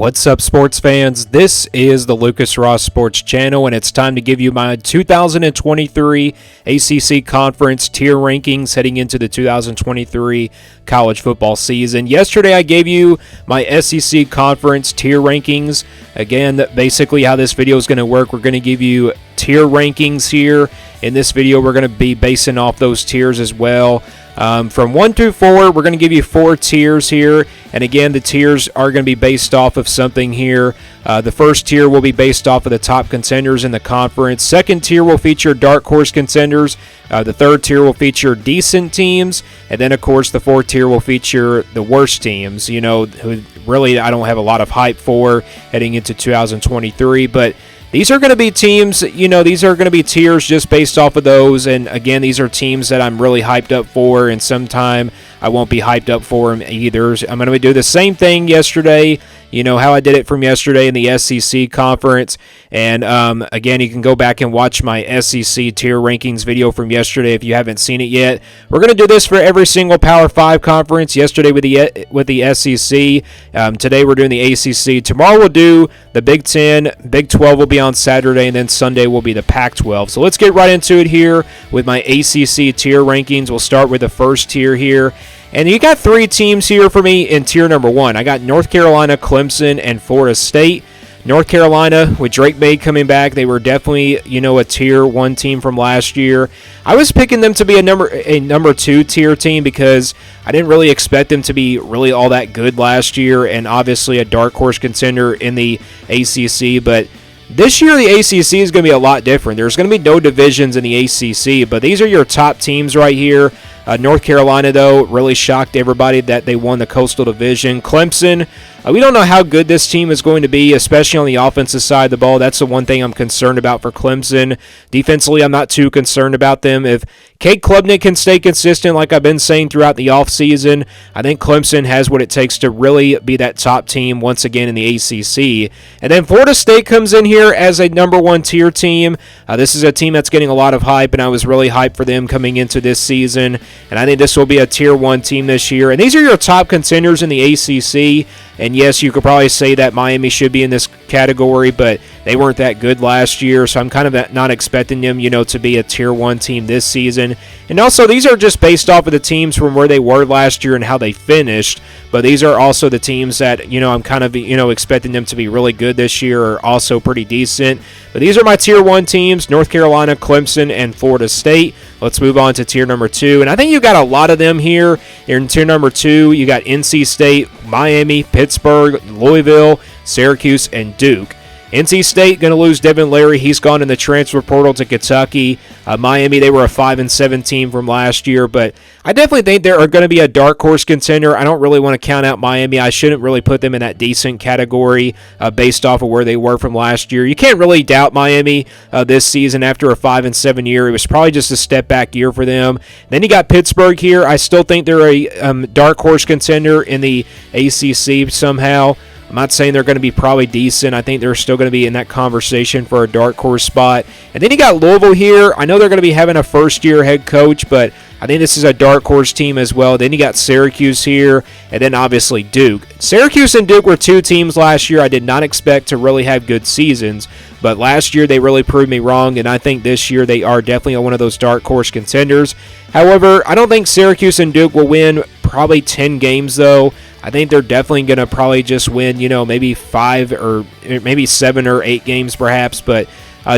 What's up, sports fans? This is the Lucas Ross Sports Channel, and it's time to give you my 2023 ACC Conference tier rankings heading into the 2023 college football season. Yesterday, I gave you my SEC Conference tier rankings. Again, basically how this video is going to work, we're going to give you tier rankings here. In this video, we're going to be basing off those tiers as well. From 1 through 4, we're going to give you 4 tiers here. And again, the tiers are going to be based off of something here. The first tier will be based off of the top contenders in the conference. Second tier will feature dark horse contenders. The third tier will feature decent teams. And then, of course, the fourth tier will feature the worst teams, you know, who really I don't have a lot of hype for heading into 2023. But these are going to be teams, you know, these are going to be tiers just based off of those. And again, these are teams that I'm really hyped up for, and sometime I won't be hyped up for them either. I'm going to do the same thing yesterday, you know, how I did it from yesterday in the SEC conference. And again, you can go back and watch my SEC tier rankings video from yesterday if you haven't seen it yet. We're going to do this for every single Power 5 conference. Yesterday with the SEC. Today we're doing the ACC. Tomorrow we'll do the Big 10. Big 12 will be on Saturday, and then Sunday will be the Pac-12. So let's get right into it here with my ACC tier rankings. We'll start with the first tier here. And you got 3 teams here for me in tier number 1. I got North Carolina, Clemson, and Florida State. North Carolina, with Drake May coming back, they were definitely, you know, a tier 1 team from last year. I was picking them to be a number 2 tier team because I didn't really expect them to be really all that good last year, and obviously a dark horse contender in the ACC. But this year, the ACC is going to be a lot different. There's going to be no divisions in the ACC, but these are your top teams right here. North Carolina, though, really shocked everybody that they won the Coastal Division. Clemson, we don't know how good this team is going to be, especially on the offensive side of the ball. That's the one thing I'm concerned about for Clemson. Defensively, I'm not too concerned about them. If Cade Klubnik can stay consistent, like I've been saying throughout the offseason, I think Clemson has what it takes to really be that top team once again in the ACC. And then Florida State comes in here as a number 1 tier team. This is a team that's getting a lot of hype, and I was really hyped for them coming into this season. And I think this will be a tier 1 team this year. And these are your top contenders in the ACC. And yes, you could probably say that Miami should be in this category, but they weren't that good last year, so I'm kind of not expecting them, you know, to be a tier 1 team this season. And also, these are just based off of the teams from where they were last year and how they finished, but these are also the teams that, you know, I'm kind of, you know, expecting them to be really good this year or also pretty decent. But these are my tier 1 teams: North Carolina, Clemson, and Florida State. Let's move on to tier number 2. And I think you got a lot of them here. In tier number 2, you got NC State, Miami, Pittsburgh, Louisville, Syracuse, and Duke. NC State going to lose Devin Leary. He's gone in the transfer portal to Kentucky. Miami, they were a 5-7 team from last year, but I definitely think they are going to be a dark horse contender. I don't really want to count out Miami. I shouldn't really put them in that decent category based off of where they were from last year. You can't really doubt Miami this season after a 5-7 year. It was probably just a step back year for them. Then you got Pittsburgh here. I still think they're a dark horse contender in the ACC somehow. I'm not saying they're going to be probably decent. I think they're still going to be in that conversation for a dark horse spot. And then you got Louisville here. I know they're going to be having a first-year head coach, but I think this is a dark horse team as well. Then you got Syracuse here, and then obviously Duke. Syracuse and Duke were 2 teams last year I did not expect to really have good seasons, but last year they really proved me wrong, and I think this year they are definitely one of those dark horse contenders. However, I don't think Syracuse and Duke will win probably 10 games, though. I think they're definitely going to probably just win, you know, maybe 5 or maybe 7 or 8 games perhaps. But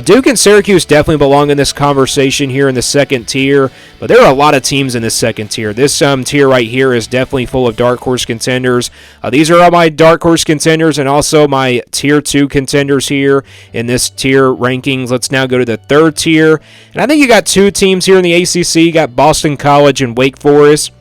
Duke and Syracuse definitely belong in this conversation here in the second tier. But there are a lot of teams in this second tier. This tier right here is definitely full of dark horse contenders. These are all my dark horse contenders and also my tier 2 contenders here in this tier rankings. Let's now go to the third tier. And I think you got 2 teams here in the ACC. You got Boston College and Wake Forest.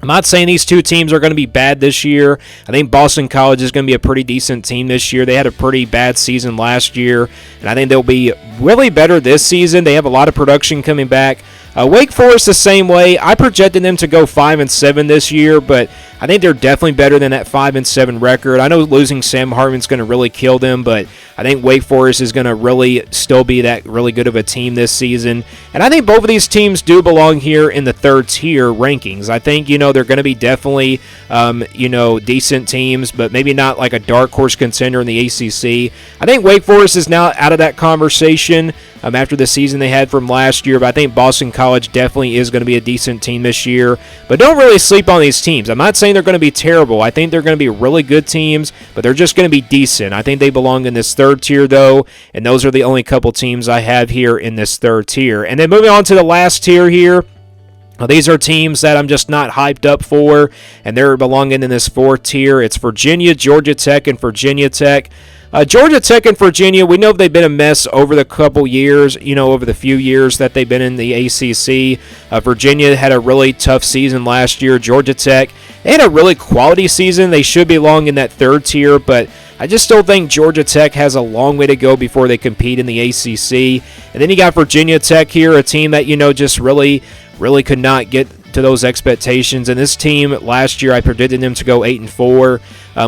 I'm not saying these 2 teams are going to be bad this year. I think Boston College is going to be a pretty decent team this year. They had a pretty bad season last year, and I think they'll be really better this season. They have a lot of production coming back. Wake Forest the same way. I projected them to go 5-7 this year, but I think they're definitely better than that 5-7 record. I know losing Sam Hartman's going to really kill them, but I think Wake Forest is going to really still be that really good of a team this season. And I think both of these teams do belong here in the third tier rankings. I think, they're going to be definitely, decent teams, but maybe not like a dark horse contender in the ACC. I think Wake Forest is now out of that conversation after the season they had from last year, but I think Boston College definitely is going to be a decent team this year. But don't really sleep on these teams. I'm not saying they're going to be terrible. I think they're going to be really good teams, but they're just going to be decent. I think they belong in this third tier, though, and those are the only couple teams I have here in this third tier. And then moving on to the last tier here. These are teams that I'm just not hyped up for, and they're belonging in this fourth tier. It's Virginia, Georgia Tech, and Virginia Tech. Georgia Tech and Virginia, we know they've been a mess over the couple years, over the few years that they've been in the ACC. Virginia had a really tough season last year. Georgia Tech, they had a really quality season. They should belong in that third tier, but I just still think Georgia Tech has a long way to go before they compete in the ACC. And then you got Virginia Tech here, a team that, just really could not get to those expectations. And this team last year, I predicted them to go 8-4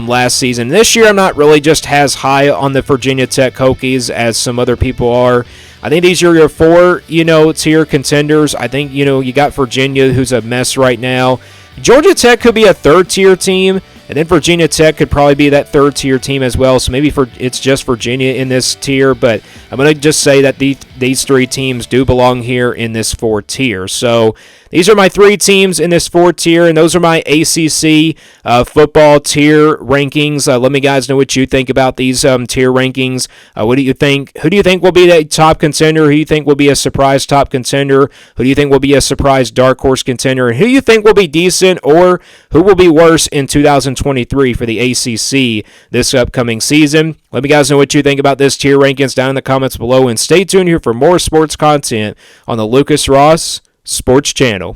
last season. This year, I'm not really just as high on the Virginia Tech Hokies as some other people are. I think these are your four, tier contenders. I think, you got Virginia, who's a mess right now. Georgia Tech could be a third-tier team, and then Virginia Tech could probably be that third-tier team as well. So maybe it's just Virginia in this tier, but I'm going to just say that these three teams do belong here in this fourth tier. So these are my three teams in this fourth tier, and those are my ACC football tier rankings. Let me guys know what you think about these tier rankings. What do you think? Who do you think will be the top contender? Who do you think will be a surprise top contender? Who do you think will be a surprise dark horse contender? And who do you think will be decent or who will be worse in 2023 for the ACC this upcoming season? Let me guys know what you think about this tier rankings down in the comments below, and stay tuned here for more sports content on the Lucas Ross Sports Channel.